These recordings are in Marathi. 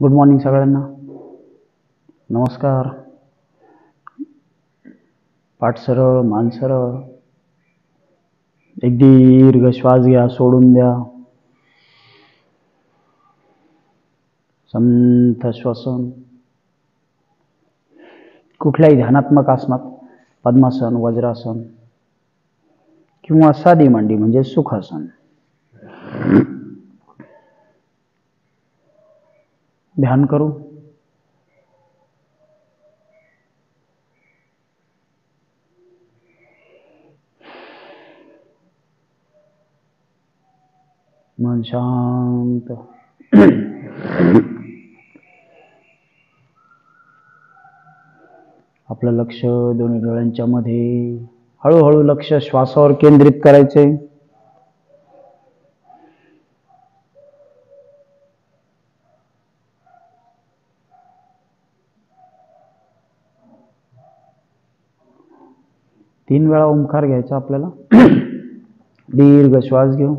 गुड मॉर्निंग सगळ्यांना. नमस्कार. पाठ सरळ, मान सरळ. एक दीर्घ श्वास घ्या, सोडून द्या. संथ श्वसन. कुठल्याही ध्यानात्मक आसनात, पद्मासन, वज्रासन किंवा साधी मांडी म्हणजे सुखासन, ध्यान करू. मन शांत. आपलं लक्ष दोन्ही डोळ्यांच्या मध्ये. हळूहळू लक्ष श्वासावर केंद्रित करायचे. तीन वेळा ओंकार घ्यायचा आपल्याला. दीर्घ श्वास घेऊ.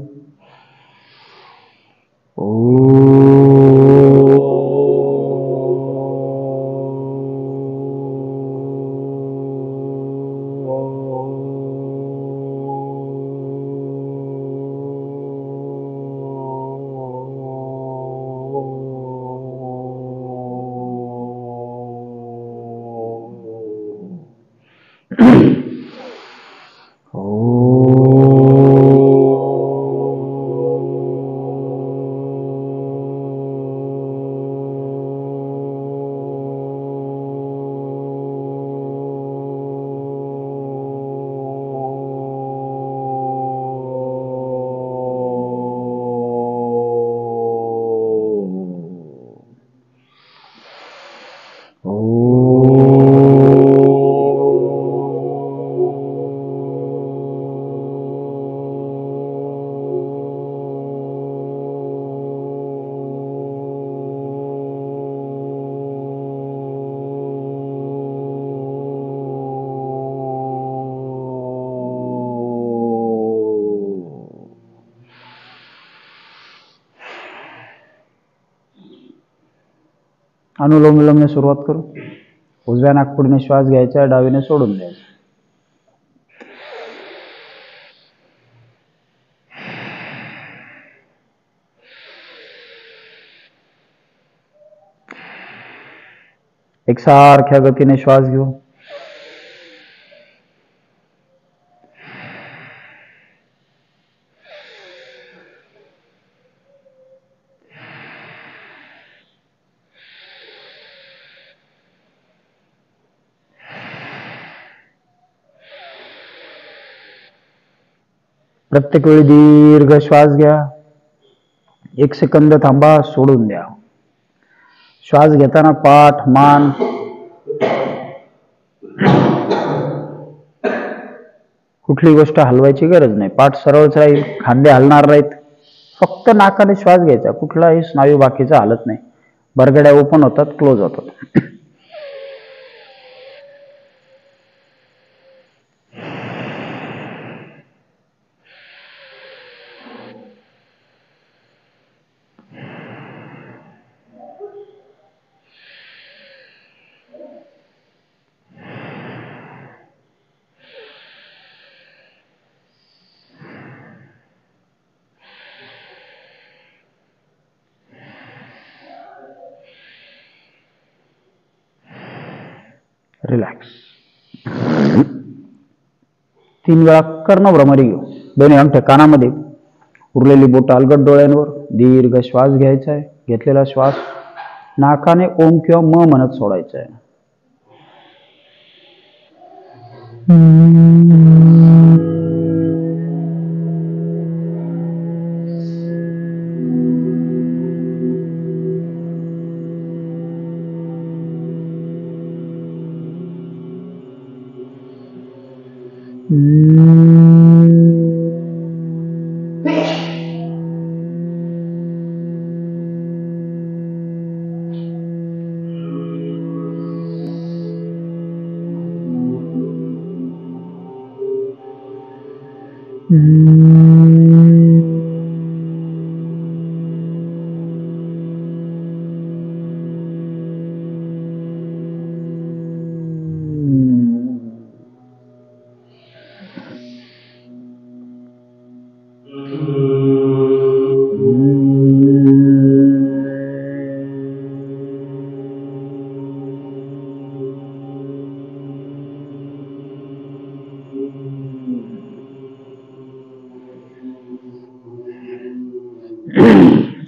अनुलोम विलोमने सुरुवात करू. उजव्या नाकपुडीने श्वास घ्यायचा, डावीने सोडून द्यायचा. एकसारख्या गतीने श्वास घेऊ. प्रत्येक वेळी दीर्घ श्वास घ्या. 1 सेकंद थांबा, सोडून द्या. श्वास घेताना पाठ, मान कुठली गोष्ट हलवायची गरज नाही. पाठ सरळच राहील, खांदे हलणार नाहीत. फक्त नाकाने श्वास घ्यायचा. कुठलाही स्नायू बाकीचा हलत नाही. बरगड्या ओपन होतात, क्लोज होतात. रिलॅक्स. 3 वेळा कर्णभ्रमरी घेऊ. दोन्ही अंगठे कानामध्ये, उरलेली बोट अलगद डोळ्यांवर. दीर्घ श्वास घ्यायचा आहे. घेतलेला श्वास नाकाने ओम किंवा म म्हणत सोडायचा आहे.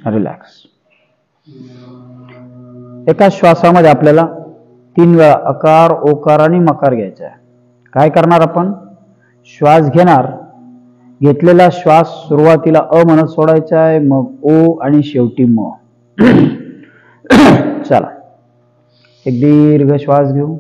रिलॅक्स. एका श्वासामध्ये आपल्याला 3 वेळा अकार, ओकार आणि मकार घ्यायचा आहे. काय करणार आपण? श्वास घेणार, घेतलेला श्वास सुरुवातीला अ म्हणत सोडायचा आहे, मग ओ आणि शेवटी म. चला, एक दीर्घ श्वास घेऊ.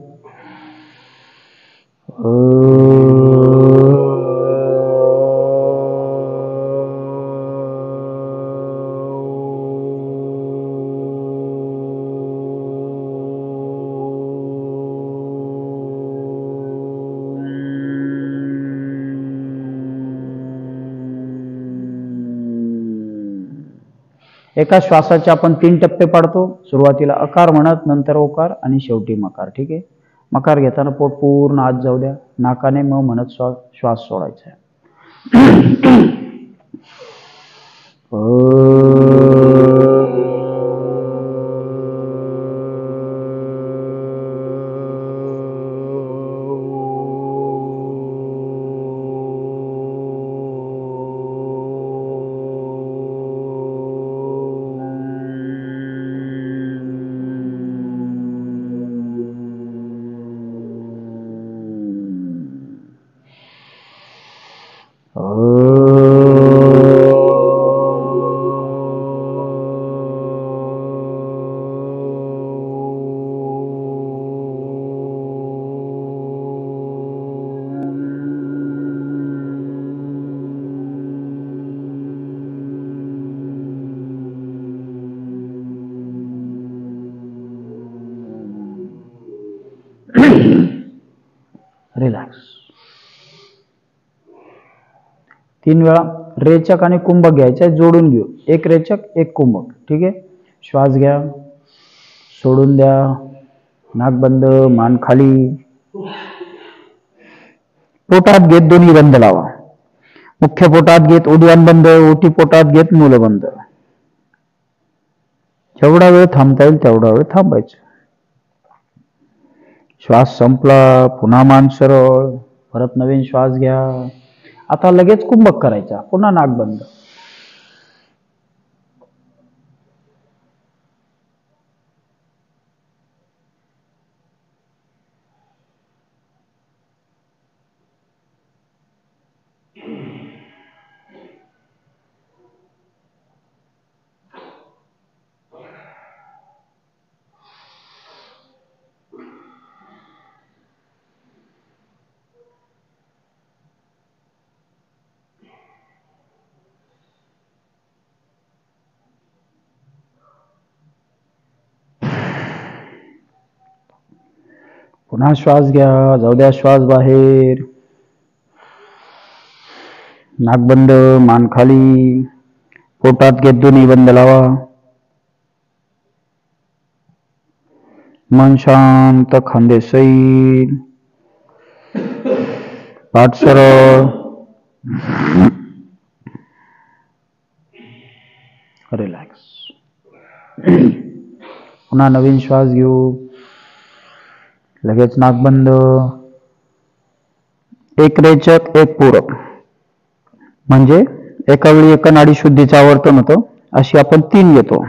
एका श्वासाचे आपण 3 टप्पे पाडतो. सुरुवातीला अकार म्हणत, नंतर ओकार आणि शेवटी मकार. ठीक आहे. मकार घेताना पोट पूर्ण आत जाऊ द्या. नाकाने म म्हणत श्वास सोडायचा आहे. रिलॅक्स. 3 वेळा रेचक आणि कुंभक घ्यायचे, जोडून घेऊ. एक रेचक, एक कुंभक. ठीक आहे. श्वास घ्या, सोडून द्या. नाक बंद, मान खाली. पोटात घेत दोन्ही बंद लावा. मुख्य पोटात घेत उद्यान बंद, ओटी पोटात घेत मूलबंद. जेवढा वेळ थांबता येईल तेवढा वेळ थांबायचं. श्वास संपला, पुन्हा मान सरळ, परत नवीन श्वास घ्या. आता लगेच कुंभक करायचा, पुन्हा नाक बंद. पुन्हा श्वास घ्या, जाऊ द्या श्वास बाहेर. नाक बंद, मान खाली. पोटात घेत दोन्ही बंद लावा. मन शांत, खांदे सैल, पाठ सरळ. रिलॅक्स. पुन्हा नवीन श्वास घेऊ. लगेच नाक बंद. एक रेचक, एक पूरक. म्हणजे एका वेळी एका नाडी शुद्धीचं आवर्तन होतं. अशी आपण 3 घेतो.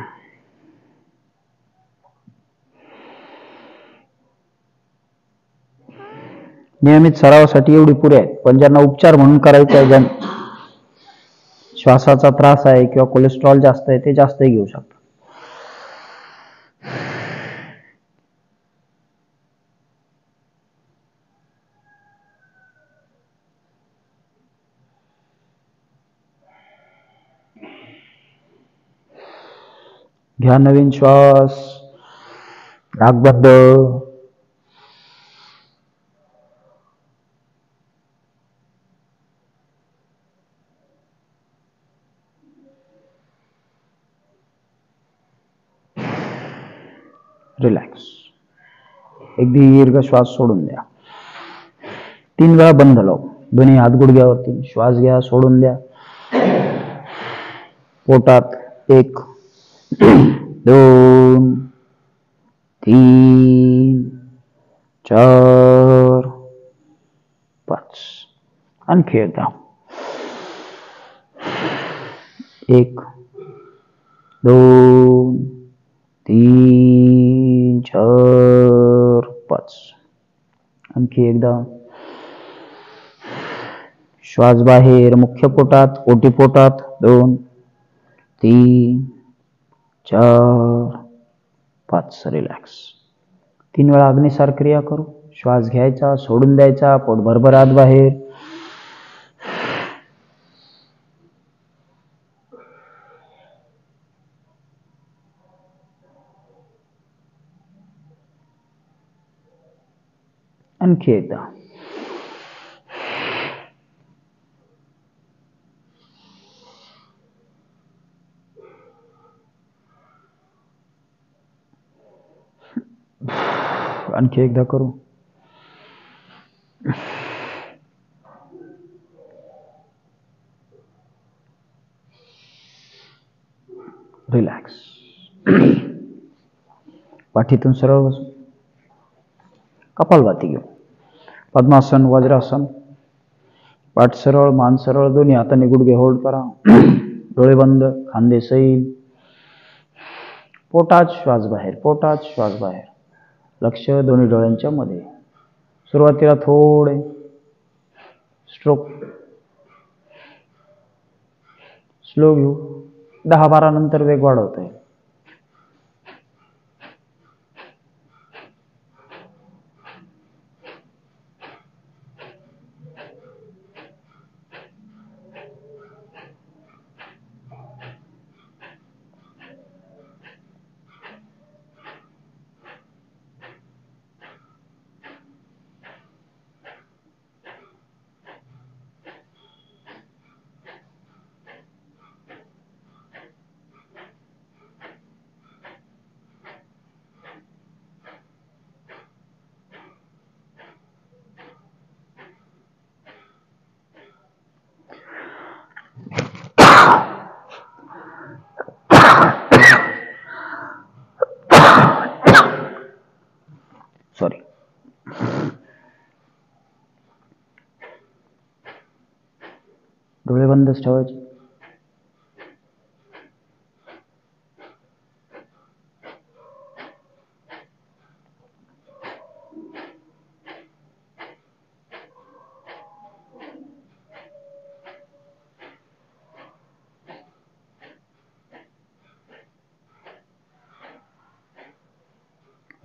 नियमित सरावासाठी एवढी पुरे आहेत. पण ज्यांना उपचार म्हणून करायचं आहे, ज्यांना श्वासाचा त्रास आहे किंवा कोलेस्ट्रॉल जास्त आहे, ते जास्तही घेऊ शकतात. घ्या नवीन श्वास. नाक बंद. रिलॅक्स. एक दीर्घ श्वास सोडून द्या. 3 वेळा बंद लाव. दोन्ही हात गुडघ्यावरती. श्वास घ्या, सोडून द्या. पोटात 1 2 3 4 5. आणखी एकदा 1 2 3 4 5. आणखी एकदा श्वास बाहेर मुख्य पोटात ओटी पोटात 2 3 4 5. रिलॅक्स. 3 वेळा अग्निसार क्रिया करू. श्वास घ्यायचा, सोडून द्यायचा, पोट भरभर आत बाहेर. आणखी एकदा आणखी एकदा करू. रिलॅक्स. पाठीतून सरळ बसू. कपालभाती घेऊ. पद्मासन, वज्रासन. पाठ सरळ, मान सरळ, दोन्ही हाताने गुडघे होल्ड करा. डोळे बंद, खांदे सैल. पोटात श्वास बाहेर, पोटात श्वास बाहेर. लक्ष दोन्ही डोळ्यांच्या मध्ये. सुरुवातीला थोडे स्ट्रोक स्लो घेऊ. 10-12 नंतर वेग वाढवता येईल. सॉरी. डोळे बंदच ठेवायचे.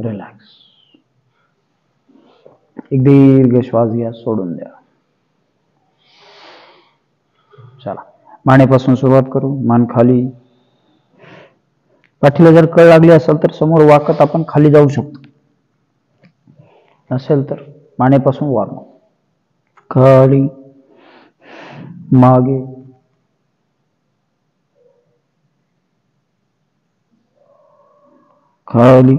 रिलॅक्स. एक दीर्घ श्वास घ्या, सोडून द्या. चला, मानेपासून सुरुवात करू. मान खाली. पाठीला जर कळ लागली असेल तर समोर वाकत आपण खाली जाऊ शकतो. नसेल तर मानेपासून वारणं. खाली, मागे, खाली.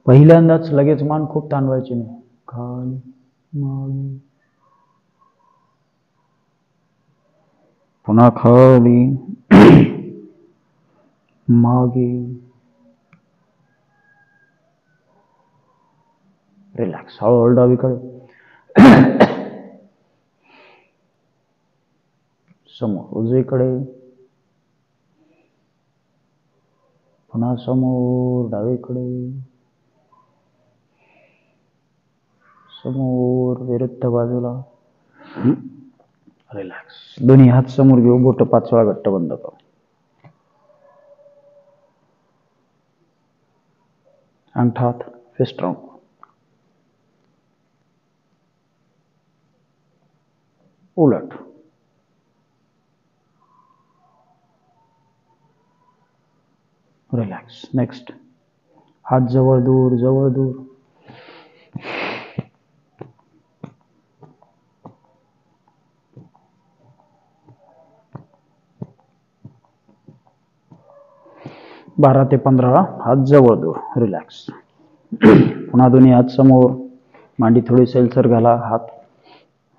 पहिल्यांदाच लगेच मान खूप ताणवायची नाही. खाली, मागे, पुन्हा खाली, मागे. रिलॅक्स. हळूहळू डावीकडे, समोर उजवीकडे, पुन्हा समोर डावीकडे, समोर विरुद्ध बाजूला. रिलॅक्स. दोन्ही हात समोर घेऊ. बोट 5 वेळा घट्ट बंद करू. अंगठा हात फिस्ट राऊंड. उलट. रिलॅक्स. नेक्स्ट. हात जवळ दूर, जवळ दूर. बारा ते 15 हात जवळ दूर. रिलॅक्स. पुन्हा दोन्ही हात समोर. मांडी थोडी सैलसर घाला. हात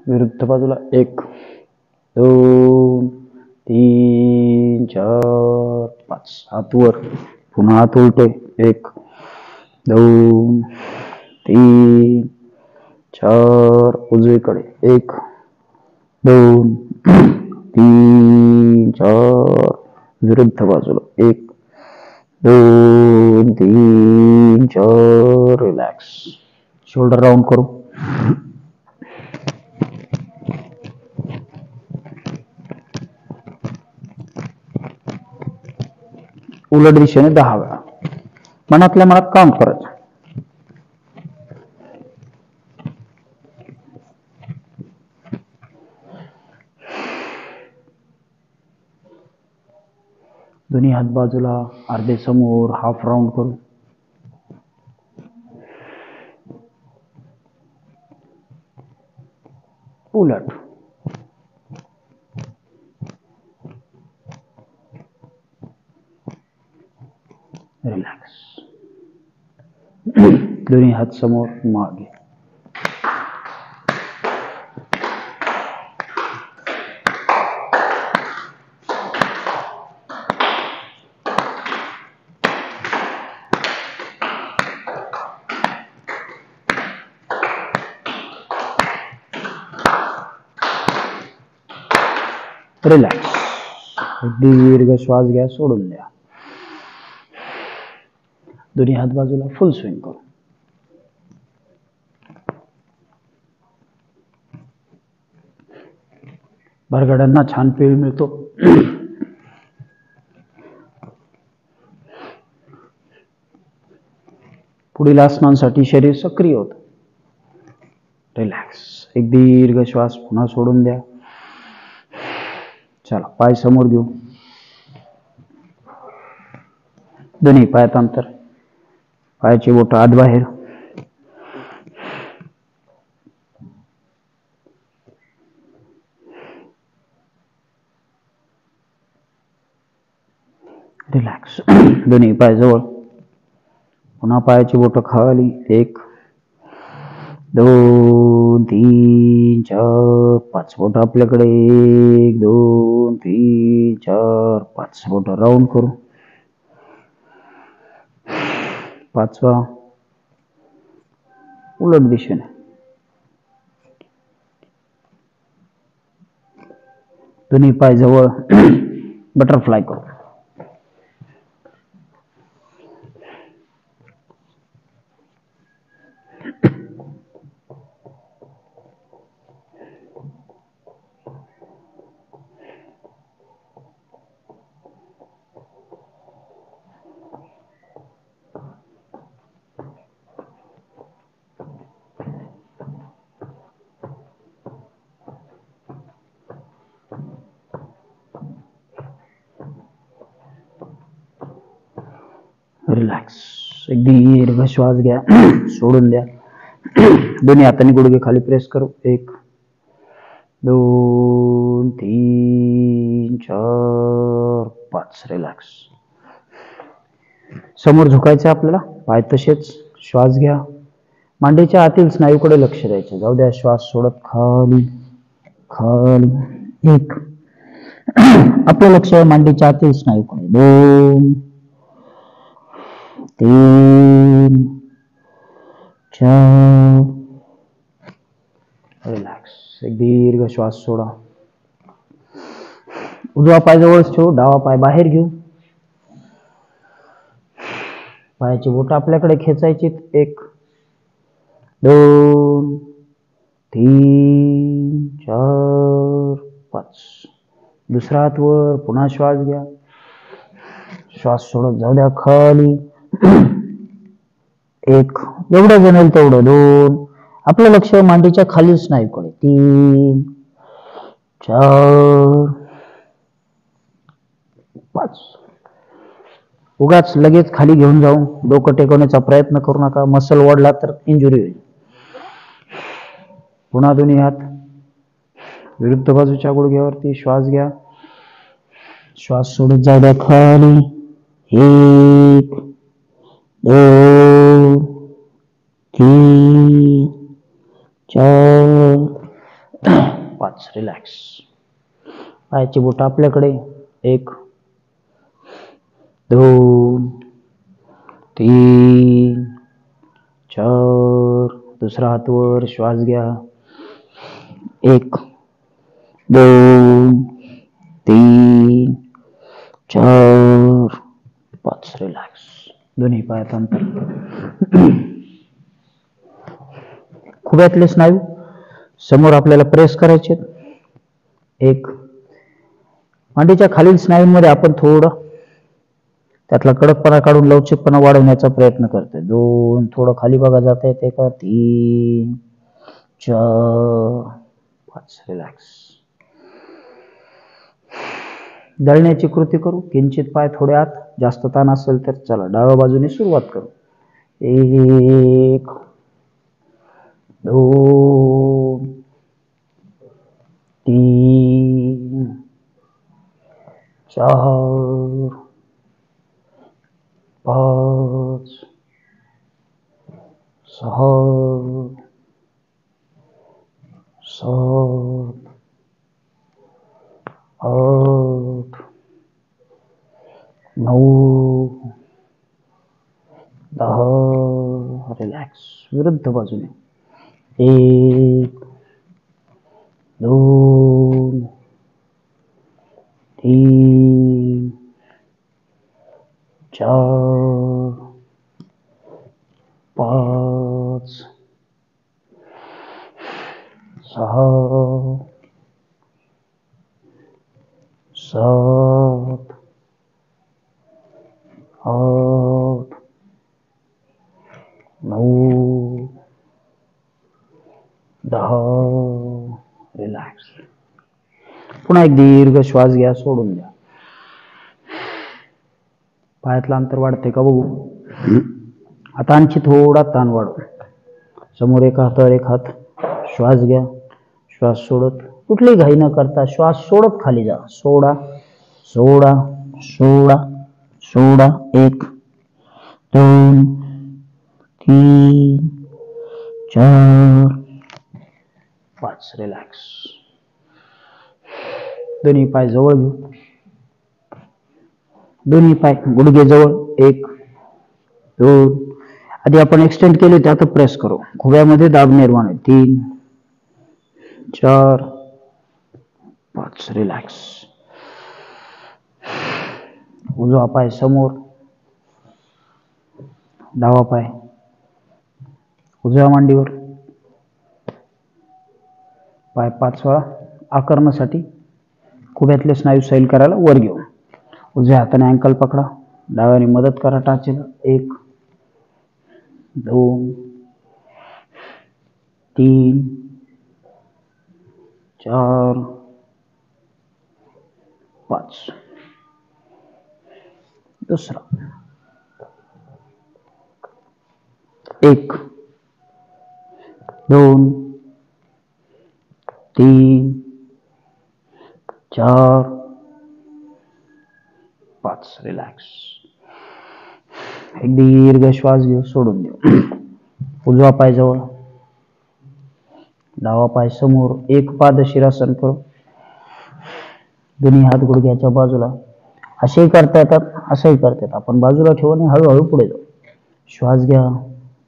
विरुद्ध बाजूला. 1 2 3 4 5 हात वर पुन्हा हात उलटे 1 2 3 4 उजवीकडे 1 2 3 4 विरुद्ध बाजूला 1 2 3 4 रिलॅक्स शोल्डर राउंड करू उलट दिशेने 10 वेळा मनातल्या मनात काउंट करायचं दोन्ही हात बाजूला अर्धे समोर हाफ राउंड करू उलट रिलॅक्स दोन्ही हात समोर मागे रिलॅक्स दीर्घ श्वास घ्या सोडून द्या दोन्ही हात बाजूला फुल स्विंग करू बरगड्यांना छान पेळ मिळतो पुढील आसनांसाठी शरीर सक्रिय होतं रिलॅक्स एक दीर्घ श्वास पुन्हा सोडून द्या चला पाय समोर घेऊ दोन्ही पायात अंतर पायाची बोट आत बाहेर रिलॅक्स दोन्ही पाय जवळ पुन्हा पायाची बोट खाली 1 2 3 4 5 बोट आपल्याकडे 1 2 3 4 5 बोट राउंड करू 5वा उलट दिशेने दोन्ही पाय जवळ बटरफ्लाय करू रिलॅक्स एक दीर्घ श्वास घ्या सोडून द्या दोन्ही हातांनी गुडघे खाली प्रेस करू 1 2 3 4 5 रिलॅक्स समोर झुकायचं आपल्याला पाय तसेच श्वास घ्या मांडीच्या आतील स्नायूकडे लक्ष द्यायचं जाऊ द्या श्वास सोडत खाली खाली 1 आपलं लक्ष मांडीच्या आतील स्नायूकडे 2 3 4 रिलॅक्स एक दीर्घ श्वास सोडा उजवा पाय जवळच ठेवू डावा पाय बाहेर घेऊ पायाची बोट आपल्याकडे खेचायची 1 2 3 4 5 दुसरा हात वर पुन्हा श्वास घ्या श्वास सोडत जाऊ द्या खाली 1 एवढं जमेल तेवढं 2 आपलं लक्ष मांडीच्या खालील स्नायूकडे 3 4 5 उगाच लगेच खाली घेऊन जाऊन डोकं टेकवण्याचा प्रयत्न करू नका मसल वाढला तर इंजुरी होईल पुन्हा दोन्ही हात विरुद्ध बाजूच्या गुडघ्यावरती श्वास घ्या श्वास सोडत जाऊ द्या खाली 1 2 3 4 5 रिलॅक्स पायाची बोट आपल्याकडे 1 2 3 4 दुसरा हात वर श्वास घ्या 1 2 3 4 5 रिलॅक्स दोन्ही पायात अंतर खुब्यातले स्नायू समोर आपल्याला प्रेस करायचे 1 मांडीच्या खालील स्नायूंमध्ये आपण थोडं त्यातला कडकपणा काढून लवचिकपणा वाढवण्याचा प्रयत्न करतोय 2 थोडं खाली बघा जाता येते का 3 4 5 रिलॅक्स दळण्याची कृती करू किंचित पाय थोडे आत जास्त ताण असेल तर चला डाव्या बाजूने सुरुवात करू 1 2 3 4 5 6 7 8 9 10 रिलॅक्स विरुद्ध बाजूने 1 2 3 4 5 6 7 8 9 10 रिलॅक्स पुन्हा एक दीर्घ श्वास घ्या सोडून द्या पायातलं अंतर वाढते का बघू आता आणखी थोडा ताण वाढव समोर एक हातावर एक हात श्वास घ्या श्वास सोडत कुठली घाई न करता श्वास सोडत खाली जा सोडा सोडा सोडा सोडा 1 2 3 4 5 रिलॅक्स दोन्ही पाय जवळ घेऊ दोन्ही पाय गुडघे जवळ 1 2 आधी आपण एक्सटेंड केले ते आता प्रेस करू खुब्यामध्ये दाब निर्माण होईल 3 4 5 रिलॅक्स उजवा पाय समोर डावा पाय उजव्या मांडीवर पाय 5 वेळा आकरणासाठी खुब्यातले स्नायू सैल करायला वर घेऊ उजव्या हाताने अँकल पकडा डाव्याने मदत करा टाचेला 1 2 3 4 5 दुसरा 1 2 3 4 5 रिलॅक्स एक दीर्घ श्वास घेऊ सोडून देऊ उजवा पाय जवळ डावा पाय समोर एक पाद शिरासन करू दोन्ही हात गुडघ्याच्या बाजूला असेही करता येतात असंही करता येतात आपण बाजूला ठेवू आणि हळूहळू पुढे जाऊ श्वास घ्या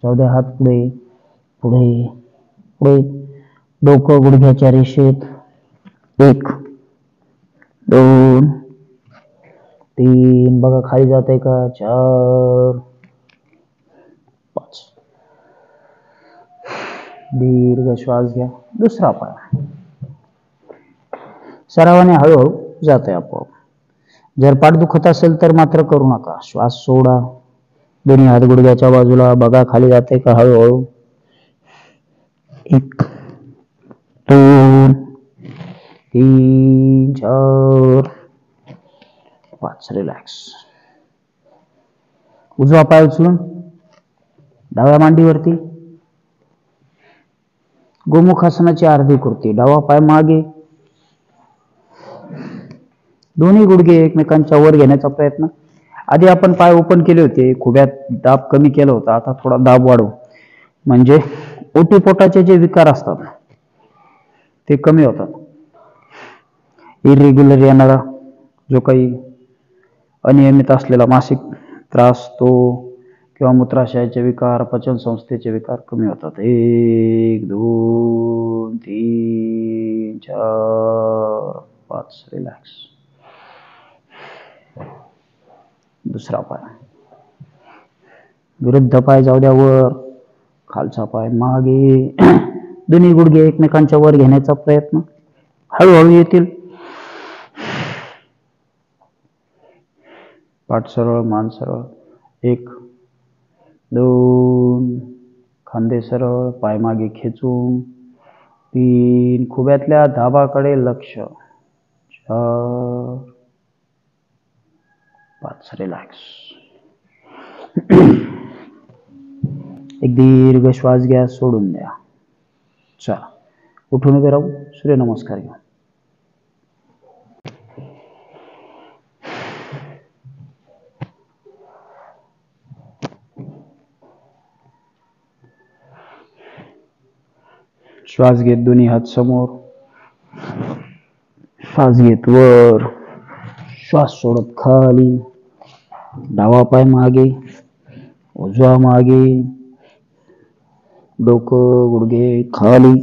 जाऊ द्या हात पुढे पुढे पुढे डोकं गुडघ्याच्या रेषेत 1 2 3 बघा खाली जाते का 4 5 दीर्घ श्वास घ्या दुसरा पाय सरावाने हळूहळू जाते आपोआप जर पाठ दुखत असेल तर मात्र करू नका श्वास सोडा दोन्ही हात गुडघ्याच्या बाजूला बघा खाली जाते का हळूहळू 1 2 3 4 5 रिलॅक्स उजवा पाय उचलून डाव्या मांडीवरती गोमुखासनाची अर्धी कृती डावा पाय मागे दोन्ही गुडघे एकमेकांच्या वर घेण्याचा प्रयत्न आधी आपण पाय ओपन केले होते खुब्यात दाब कमी केला होता आता थोडा दाब वाढवू म्हणजे ओटीपोटाचे जे विकार असतात ते कमी होतात इरेग्युलर येणारा जो काही अनियमित असलेला मासिक त्रास तो किंवा मूत्राशयाचे विकार, पचन संस्थेचे विकार कमी होतात. 1 2 3 4 5 रिलॅक्स. दुसरा पाय, विरुद्ध पाय जाऊ द्या वर, खालचा पाय मागे. दोन्ही गुडघे एकमेकांच्या वर घेण्याचा प्रयत्न, हळूहळू येतील. पाठ सरळ, मान सरळ. 1 2, खांदे सरळ, पाय मागे खेचून. 3, खुब्यातल्या दाबाकडे लक्ष. 4 5 रिलॅक्स. एक दीर्घ श्वास घ्या, सोडून द्या. चला उठून उभे राहू, सूर्यनमस्कार घेऊ. श्वास घेत दोन्ही हात समोर, श्वास घेत वर, श्वास सोडत खाली. डावा पाय मागे, उजवा मागे, डोकं गुडघे खाली.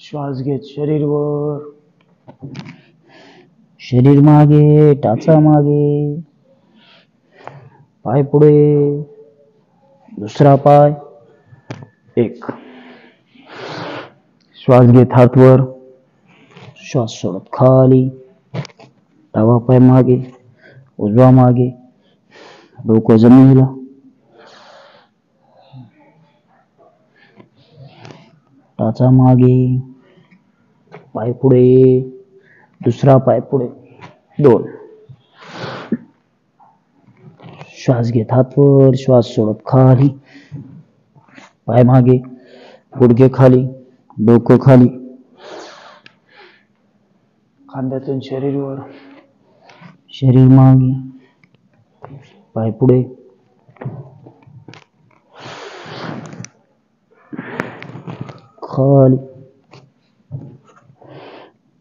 श्वास घेत शरीर वर, शरीर मागे, टाचा मागे, पाय पुढे, दुसरा पाय. 1, श्वास घेत हात वर, श्वास सोडत खाली. डावा पाय मागे, उजवा मागे, डोकं जमिनीला. टाचा मागे, पाय पुढे, दुसरा पाय पुढे. 2, श्वास घेत हात वर, श्वास सोडत खाली. पाय मागे, गुडघे खाली, डोकं खाली. खांद्यातून शरीर वर, शरीर मागे, पाय पुढे. खाली,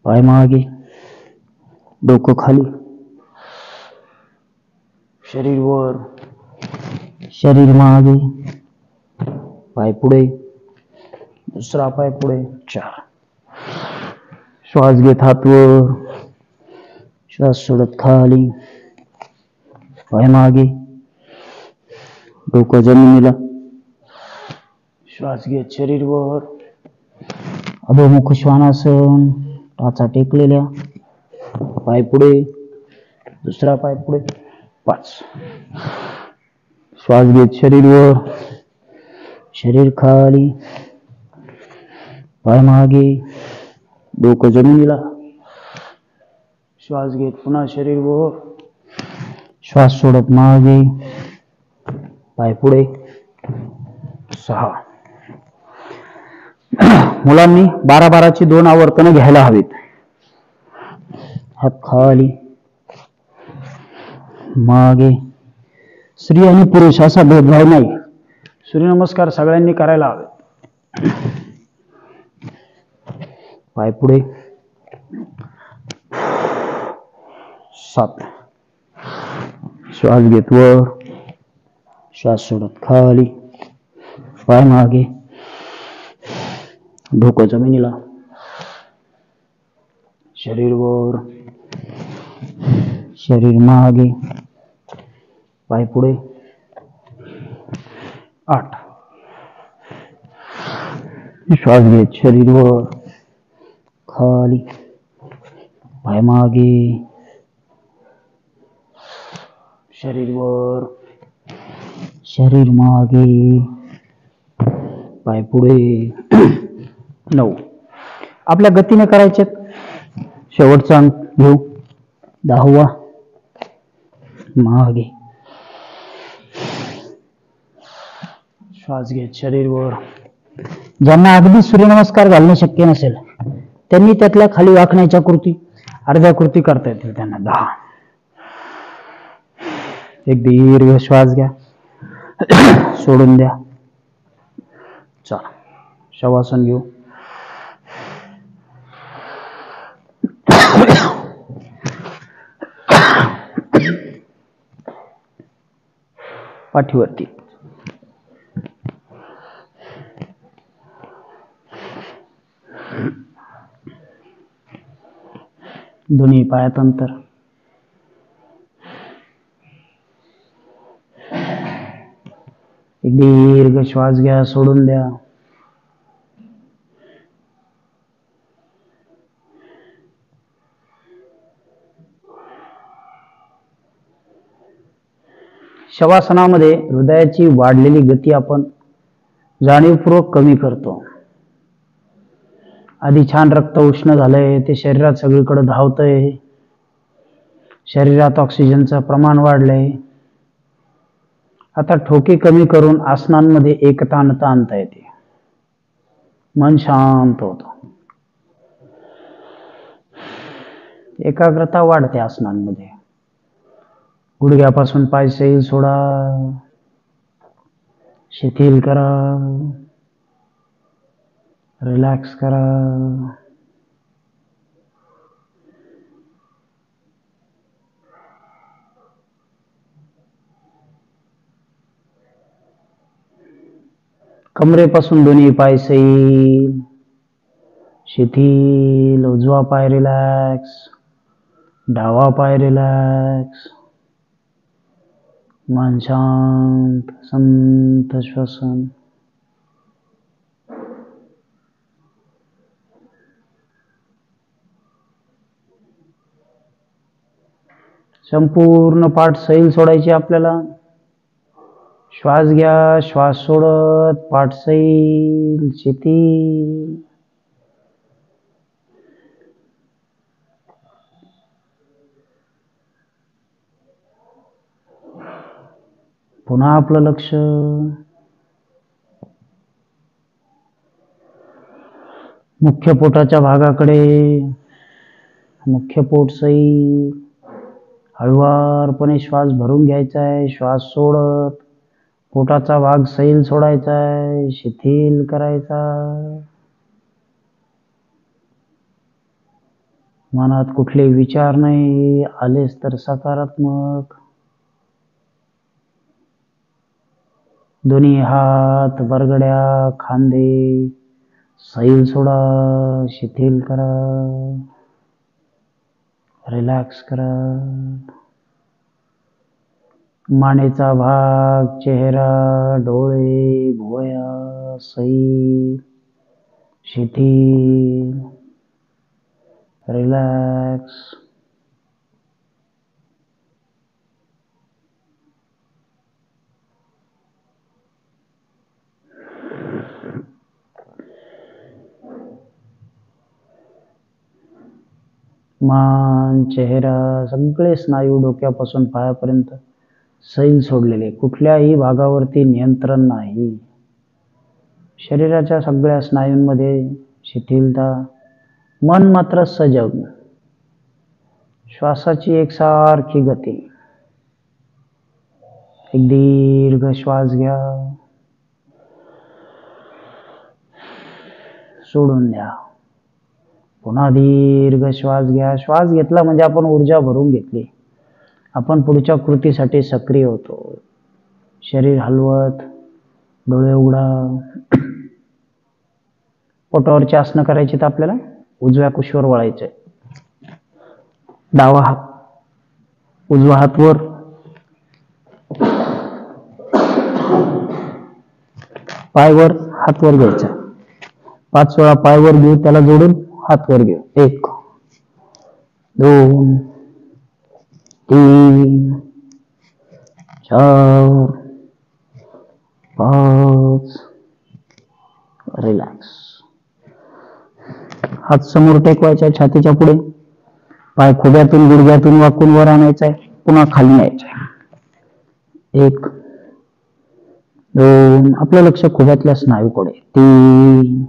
पाय मागे, डोकं खाली, शरीर वर, शरीर मागे, पाय पुढे, दुसरा पाय पुढे. 4, श्वास घेत हात वर, श्वास सोडत खाली. पाय मागे, डोकं जमिनीला. श्वास घेत शरीर वर, अधोमुख श्वानासन, टाचा टेकलेल्या. पाय पुढे, दुसरा पाय पुढे. 5, श्वास घेत शरीर वर, शरीर खाली. पाय मागे, डोकं जमिनीला. श्वास घेत पुन्हा शरीर वर, श्वास सोडत मागे, पाय पुढे. 6, मुलांनी 12-12ची 2 आवर्तनं घ्यायला हवीत. हात खाली, मागे. स्त्री आणि पुरुष असा भेदभाव नाही, सूर्यनमस्कार सगळ्यांनी करायला हवे. पाय पुढे. 7, श्वास घेत वर, श्वास सोडत खाली. पाय मागे, डोकं जमिनीला. शरीर वर, शरीर मागे, पाय पुढे. 8, श्वास घेत शरीर वर, खाली. पाय मागे, शरीर वर, शरीर मागे, पाय पुढे. 9, आपल्या गतीने करायचे. शेवटचा अंक घेऊ, 10वा. मागे, श्वास घेत शरीर वर. ज्यांना अगदी सूर्यनमस्कार घालणे शक्य नसेल त्यांनी त्यातल्या खाली वाकण्याच्या कृती, अर्ध्या कृती करता येतील त्यांना. 10. एक दीर्घ श्वास घ्या, सोडून द्या. चला शवासन घेऊ. पाठीवरती. दोन्ही पायात अंतर. एक दीर्घ श्वास घ्या, सोडून द्या. शवासनामध्ये हृदयाची वाढलेली गती आपण जाणीवपूर्वक कमी करतो. आधी छान रक्त उष्ण झालंय, ते शरीरात सगळीकडे धावतंय, शरीरात ऑक्सिजनचं प्रमाण वाढलंय. आता ठोके कमी करून आसनांमध्ये एकतानता आणता येते. मन शांत होतं, एकाग्रता वाढते आसनांमध्ये. गुडघ्यापासून पाय सैल सोडा, शिथिल करा, रिलॅक्स करा. कमरेपासून दोन्ही पाय सैल, शिथिल. उजवा पाय रिलॅक्स, डावा पाय रिलॅक्स. मन शांत, संत श्वसन. संपूर्ण पाठ सैल सोडायची आपल्याला. श्वास घ्या, श्वास सोडत, पाठ सैल, शिथिल. पुन्हा आपलं लक्ष मुख्य पोटाच्या भागाकडे. मुख्य पोट सैल. हळुवारपणे श्वास भरून घ्यायचा आहे, श्वास सोडत. पोटाचा भाग सैल सोडायचा आहे, शिथिल करायचा. मनात कुठले विचार नाही, आलेच तर सकारात्मक. दोन्ही हात, बरगड्या, खांदे सैल सोडा, शिथिल करा, रिलॅक्स करा. मानेचा भाग, चेहरा, डोळे, भुवया सैल, शिथिल, रिलॅक्स. मान, चेहरा, सगळे स्नायू डोक्यापासून पायापर्यंत सैल सोडलेले. कुठल्याही भागावरती नियंत्रण नाही. शरीराच्या सगळ्या स्नायूंमध्ये शिथिलता. मन मात्र सजग. श्वासाची एकसारखी गती. एक दीर्घ श्वास घ्या, सोडून द्या. पुन्हा दीर्घ श्वास घ्या. श्वास घेतला म्हणजे आपण ऊर्जा भरून घेतली. आपण पुढच्या कृतीसाठी सक्रिय होतो. शरीर हलवत, डोळे उघडा. पोटावरची आसनं करायची तर आपल्याला उजव्या कुशीवर वळायचंय. डावा हात, उजवा हात वर. पाय वर, हात वर घ्यायचा. 5 वेळा पाय वर घेऊ, त्याला जोडून हात वर घेऊ. 1 2 3 4 5. रिलॅक्स. हात समोर टेकवायचा छातीच्या पुढे. पाय खोब्यातून, गुडघ्यातून वाकून वर आणायचा आहे, पुन्हा खाली न्यायचा. 1 2. आपलं लक्ष खोब्यातल्या स्नायूकडे. 3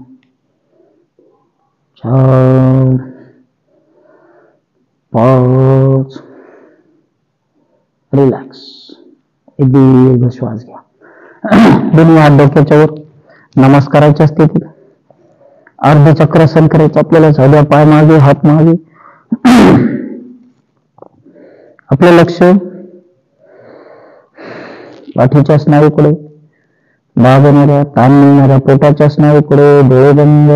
4 5. रिलॅक्स. एक दीर्घ श्वास घ्या. दोन्ही हात डोक्याच्या वर, नमस्काराच्या स्थितीत. अर्ध चक्रासन करायचं आपल्याला. साध्या पाय मागे, हात मागे. आपलं लक्ष पाठीच्या स्नायूकडे, दाबणाऱ्या ताण मिळणाऱ्या पोटाच्या स्नायूकडे, डोळे बंद.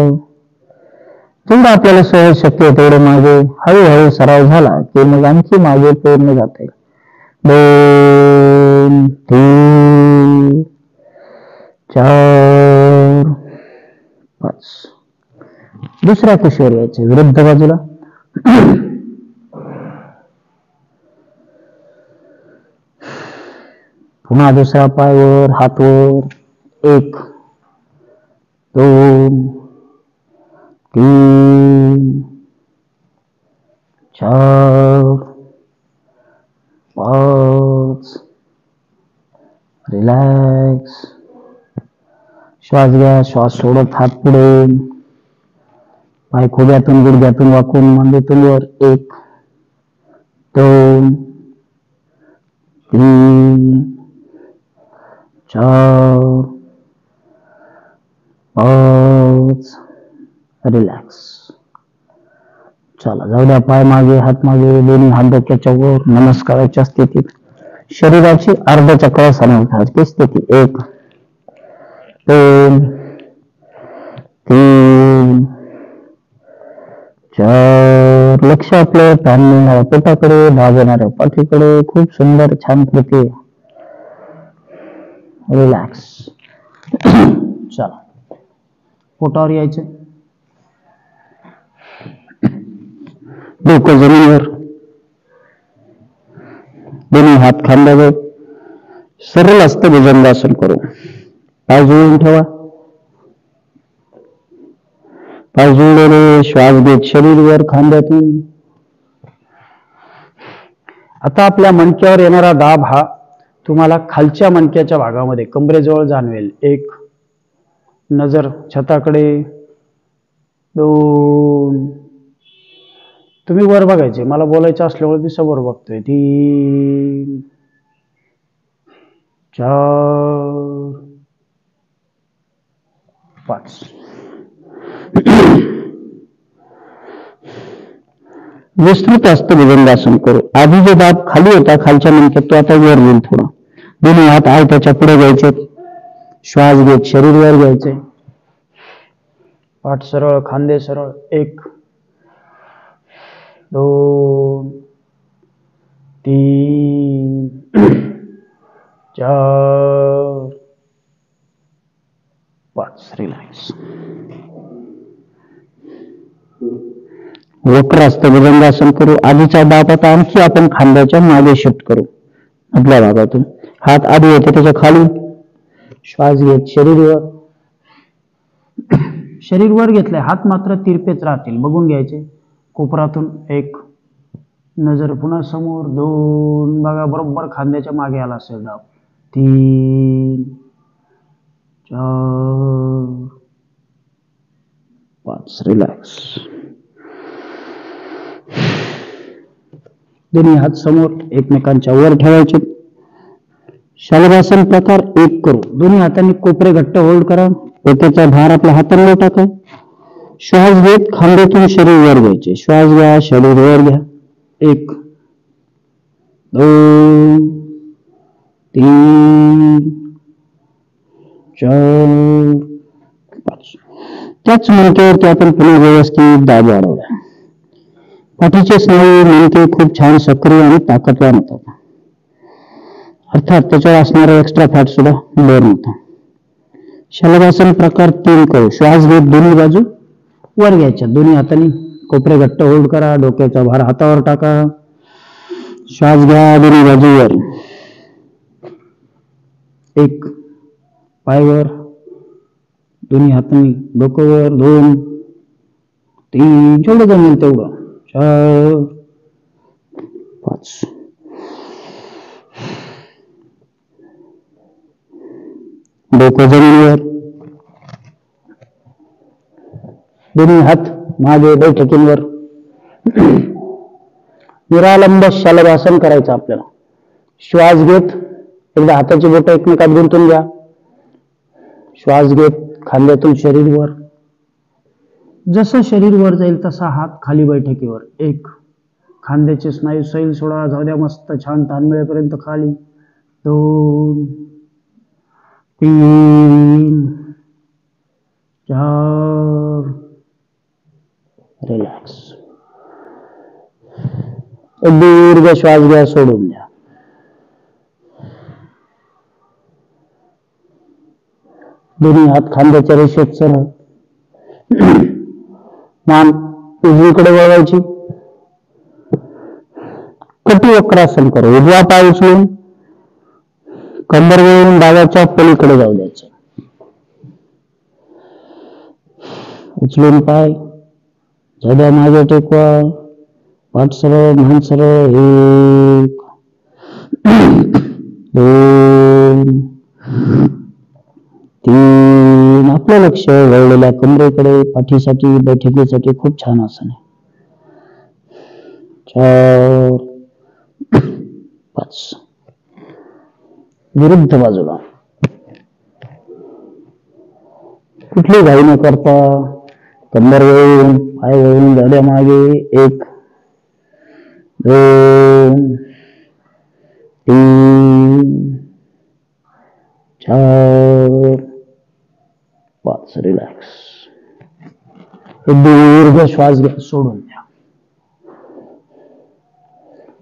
जेवढं आपल्याला सहज शक्य तेवढे मागे हळूहळू सराव झाला की मग आणखी मागे पूर्ण जाते. 2, 3, 4, 5. दुसऱ्या कुशीवर यायचे, विरुद्ध बाजूला. पुन्हा दुसरा पाय वर, हात वर. 1, 2, 3, 4, 5. रिलॅक्स. श्वास घ्या, श्वास सोडत हात पुढे, पाय खोब्यातून गुडघ्यातून वाकून मांडीतून वर. 1, 2, 3, 4, 5. रिलॅक्स. चला जाऊ द्या, पाय मागे, हात मागे, दोन्ही हात डोक्याच्या वर, नमस्काराच्या स्थितीत. शरीराची अर्धचक्र सारखी स्थिती. 1, 2, 3, 4. लक्ष आपलं ताण मिळणाऱ्या पोटाकडे, दाबणाऱ्या पाठीकडे. खूप सुंदर, छान कृती. रिलॅक्स. चला पोटावर यायचे, डोकं जमिनीवर, दोन्ही हात खांद्यावर. सरळ असतं भुजंगासन करू. पाय जुळून ठेवा, पाय जुळलेले. श्वास घेत शरीर वर, खांद्यातून. आता आपल्या मणक्यावर येणारा दाब हा तुम्हाला खालच्या मणक्याच्या भागामध्ये कंबरेजवळ जाणवेल. 1, नजर छताकडे. 2, तुम्ही वर बघायचे, मला बोलायचं असल्यामुळे मी समोर बघतोय. 3, 4, 5. विस्तृत असतं भुजंगासन करू. आधी जो दाब खाली होता खालच्या मणक्यात तो आता वर येईल थोडा. दोन्ही हात आहे त्याच्या पुढे घ्यायचे. श्वास घेत शरीर वर घ्यायचे. पाठ सरळ, खांदे सरळ. 1, 2, 3, 4, 5. रिलॅक्स. वक्रस्त भुजंगासन करू. आधीचा दाब आता आणखी आपण खांद्याच्या मागे शिफ्ट करू. आपल्या भागातून हात आधी येते त्याच्या खाली. श्वास घेत शरीर वर. शरीर वर घेतलंय, हात मात्र तिरपेच राहतील, बघून घ्यायचे. कोपरातून 1, नजर पुन्हा समोर. 2, बघा बरोबर खांद्याच्या मागे आला असेल दाब. 3, 4, 5. रिलॅक्स. दोन्ही हात समोर एकमेकांच्या वर ठेवायचे. शलभासन प्रकार 1 करू. दोन्ही हातांनी कोपरे घट्ट होल्ड करा. डोक्याचा भार आपल्या हातांवर टाका. श्वास घेत खांद्यातून शरीर वर घ्यायचे. श्वास घ्या, शरीर वर घ्या. 1, 2, 3, 4, 5. त्याच मणक्यावरती आपण पुन्हा व्यवस्थित दाब वाढवला. पाठीचे स्नायू मणके खूप छान सक्रिय आणि ताकदवान होतात. अर्थात त्याच्यावर असणारा एक्स्ट्रा फॅट सुद्धा बर्न होता. शलभासन प्रकार 3 करू. श्वास घेत दोन्ही बाजू वर घ्यायच्या. दोन्ही हातांनी कोपरे घट्ट होल्ड करा. डोक्याचा भार हातावर टाका. श्वास घ्या, दोन्ही बाजू वर. 1, पाय वर, दोन्ही हातांनी डोकं वर. 2, 3, जेवढं जमेल तेवढं. 4, 5. डोकं जमिनीवर, दोन्ही हात मागे बैठकींवर. निरालंब शलभासन करायचं आपल्याला. श्वास घेत एकदा हाताची बोटं एकमेकात गुंतून घ्या. श्वास घेत खांद्यातून शरीर वर. जसं शरीर वर जाईल तसा हात खाली बैठकीवर. 1, खांद्याचे स्नायू सैल सोडा, जाऊ द्या मस्त छान ताण मिळेपर्यंत खाली. 2, तीन, चार, रिलॅक्स. दीर्घ श्वास घ्या, सोडून द्या. दोन्ही हात खांद्याच्या रेषेत सरळ. मान उजवीकडे वळवायची. कटिवक्रासन करू. उजवा पाय उचलून कंबर वळवून डाव्याच्या पलीकडे जाऊ द्यायचं. उचलून पाय जड्या मागे टेकवा. पाठ सरळ, मान सरळ. 1, 2, 3. आपलं लक्ष वळलेल्या कमरेकडे. पाठीसाठी, बैठकीसाठी खूप छान आसन आहे. 4, 5. विरुद्ध बाजूला. कुठली घाई न करता कंबर वळून, पाय वळून, जड्या मागे. 1, 2, 3, 4, 5. रिलॅक्स. दीर्घ श्वास घ्या, सोडून द्या.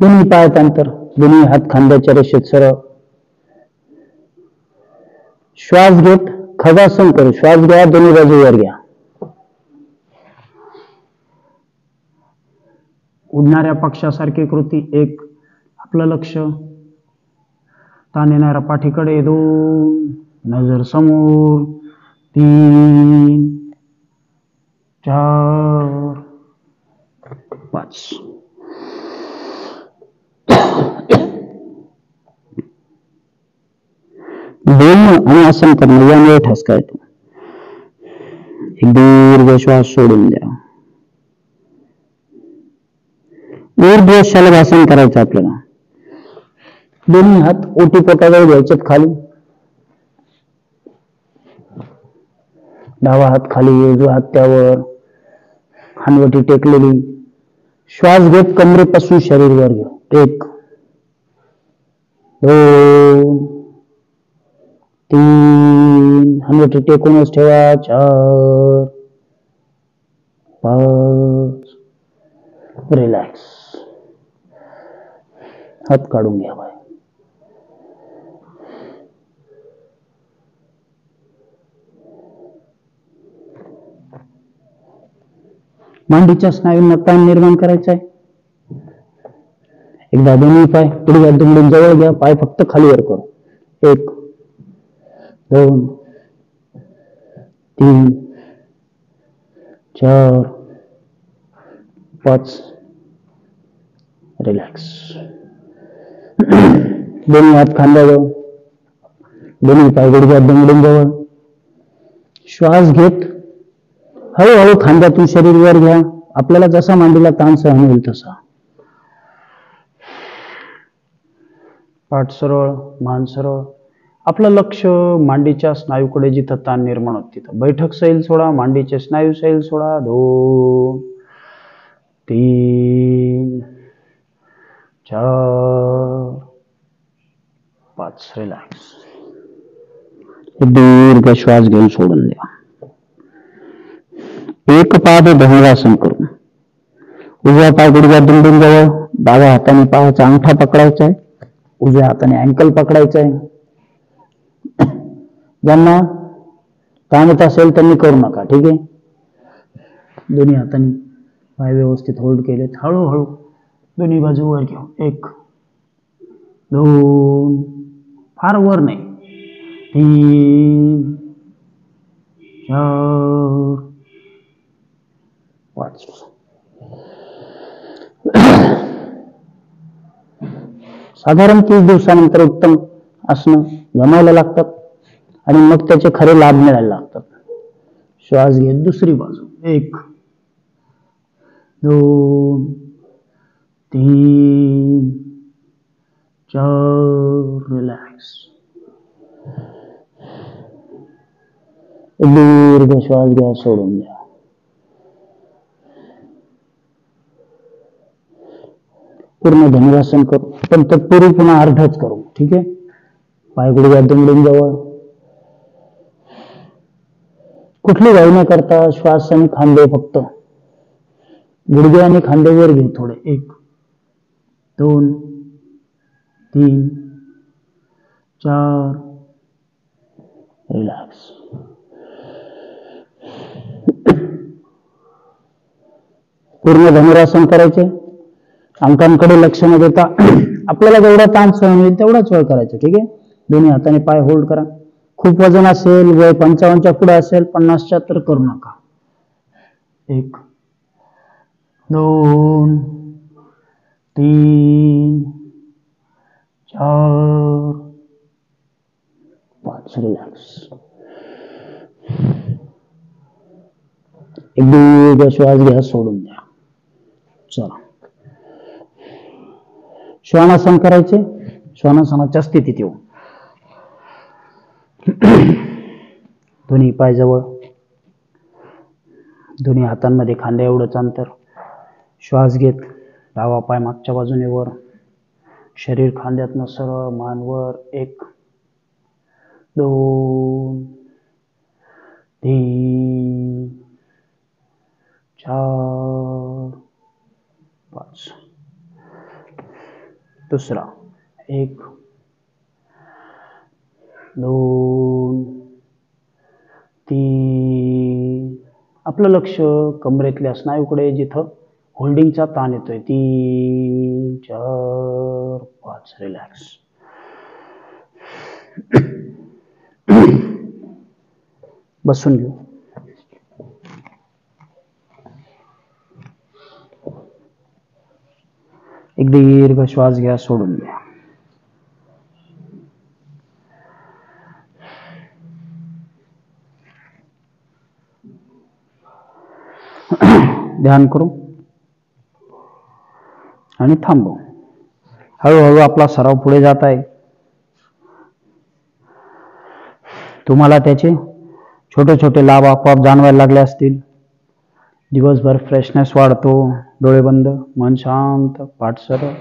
दोन्ही पायात अंतर. दोन्ही हात खांद्याच्या रेषेत सरळ. श्वास घेत खगासन करू. श्वास घ्या, दोन्ही बाजूवर घ्या. उडणाऱ्या पक्षासारखी कृती. 1, आपलं लक्ष ताण येणाऱ्या पाठीकडे. 2, नजर समोर. 3, 4, 5. बोलणं आणि आसन करणं यामुळे ठसका येतो. एक दीर्घ श्वास सोडून द्या. ऊर्ध्व शलभासन करायचं आपल्याला. दोन्ही हात ओटीपोटाजवळ घ्यायचेत खाली. डावा हात खाली, उजवा हात त्यावर. हानवटी टेकलेली. श्वास घेत कमरेपासून शरीर वर घेऊ. 1, 2, 3. हानवटी टेकूनच ठेवा. 4, 5. रिलॅक्स. हात काढून घ्या बाय. मांडीच्या स्नायूंना ताण निर्माण करायचा आहे. एकदा दोन्ही पाय पुढे दुमडून जवळ घ्या. पाय फक्त खाली वर करू. 1, 2, 3, 4, 5. रिलॅक्स. दोन्ही हात खांद्याजवळ. दोन्ही पाय गुडघ्यात दुमडून जवळ. श्वास घेत हळूहळू खांद्यातून शरीर वर घ्या. आपल्याला जसा मांडीला ताण सहन होईल तसा. पाठ सरळ, मान सरळ. आपलं लक्ष मांडीच्या स्नायूकडे. जिथं ताण निर्माण होत तिथं. बैठक सैल सोडा, मांडीचे स्नायू सैल सोडा. 2, 3, 4, 5. रिलॅक्स. दीर्घ श्वास घेऊन सोडून द्या. एक पाद धनुरासन करू. उजवा पाय गुडघ्यात दुमडून जवळ. डाव्या हाताने पायाचा अंगठा पकडायचा आहे. उजव्या हाताने अँकल पकडायचा आहे. ज्यांना ताणत असेल त्यांनी करू नका. ठीक आहे. दोन्ही हाताने पाय व्यवस्थित होल्ड केलेत. हळूहळू दोन्ही बाजू वर घेऊ. 1, 2, फार वर नाही. 3, 4, 5. साधारण 30 दिवसानंतर उत्तम आसनं जमायला लागतात आणि मग त्याचे खरे लाभ मिळायला लागतात. श्वास घेत दुसरी बाजू. 1, 2, 3, 4. रिलॅक्स. दीर्घ श्वास घ्या, सोडून द्या. पूर्ण धनुरासन करू, पण तत्पूर्वी पुन्हा अर्धच करू. ठीक आहे. पाय गुडघ्यात दुमडून जवळ. कुठली घाई न करता श्वास आणि खांदे फक्त गुडघे आणि खांदे वर घेऊ थोडे. 1 2 3 4. रिलॅक्स. पूर्ण धनुरासन करायचे. अंकांकडे लक्ष न देता आपल्याला जेवढा ताण सहन होईल तेवढाच वेळ करायचा. ठीक आहे. दोन्ही हाताने पाय होल्ड करा. खूप वजन असेल, वय 55च्या पुढे असेल, 50च्या तर करू नका. 1 2 3 4 5. रिलॅक्स. एक दीर्घ श्वास घ्या, सोडून द्या. चला, श्वानासन करायचे. श्वानासनाच्या स्थितीत येऊ. दोन्ही पाय जवळ, दोन्ही हातांमध्ये खांद्या एवढंच अंतर. श्वास घेत डावा पाय मागच्या बाजूने वर, शरीर खांद्यातनं सरळ, मान वर. 1 2 3 4 5. दुसरा. 1 2 3. आपलं लक्ष कमरेतल्या स्नायूकडे, जिथं होल्डिंगचा ताण येतोय. 3 4 5. रिलॅक्स. बसून घेऊ. एक दीर्घ श्वास घ्या, सोडून द्या. ध्यान करू आणि थांबू. हळूहळू आपला सराव पुढे जात आहे. तुम्हाला त्याचे छोटे छोटे लाभ आपोआप जाणवायला लागले असतील. दिवसभर फ्रेशनेस वाढतो. डोळे बंद, मन शांत, पाठ सरळ.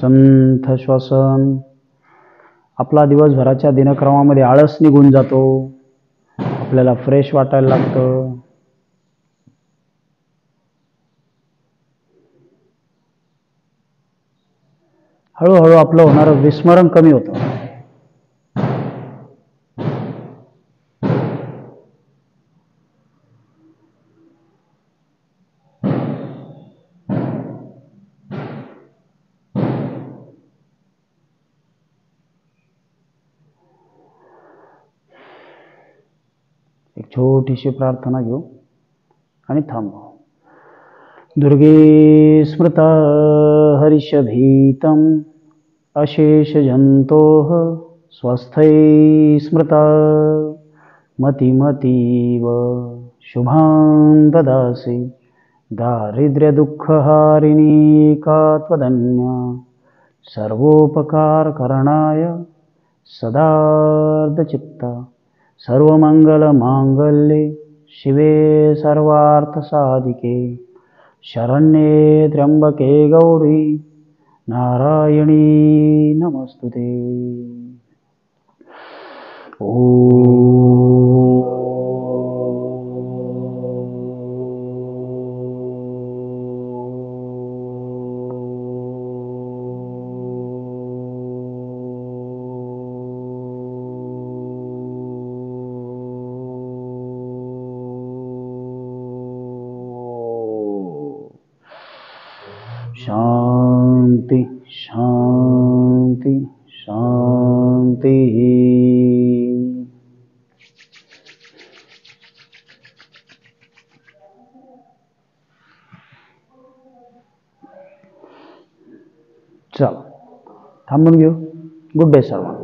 संथ श्वसन. आपला दिवसभराच्या दिनक्रमामध्ये आळस निघून जातो. आपल्याला फ्रेश वाटायला लागतं. हळूहळू आपलं होणारं विस्मरण कमी होतं. एक छोटीशी प्रार्थना घेऊ आणि थांबू. दुर्गे स्मृता हरिषभीतम अशेष जंतोः स्वस्थै स्मृता मतिमतीव शुभां ददासि दारिद्र्य दुःखहारिणी का त्वदन्या सर्वोपकार करणाय सदार्धचित्ता सर्वमंगल मांगल्ये शिवे सर्वार्थसाधिके शरण्ये त्र्यंबके गौरी नारायणी नमस्तुते. शांति शांति शांति. चला, थांबून घेऊ. गुड डे सर्वांना.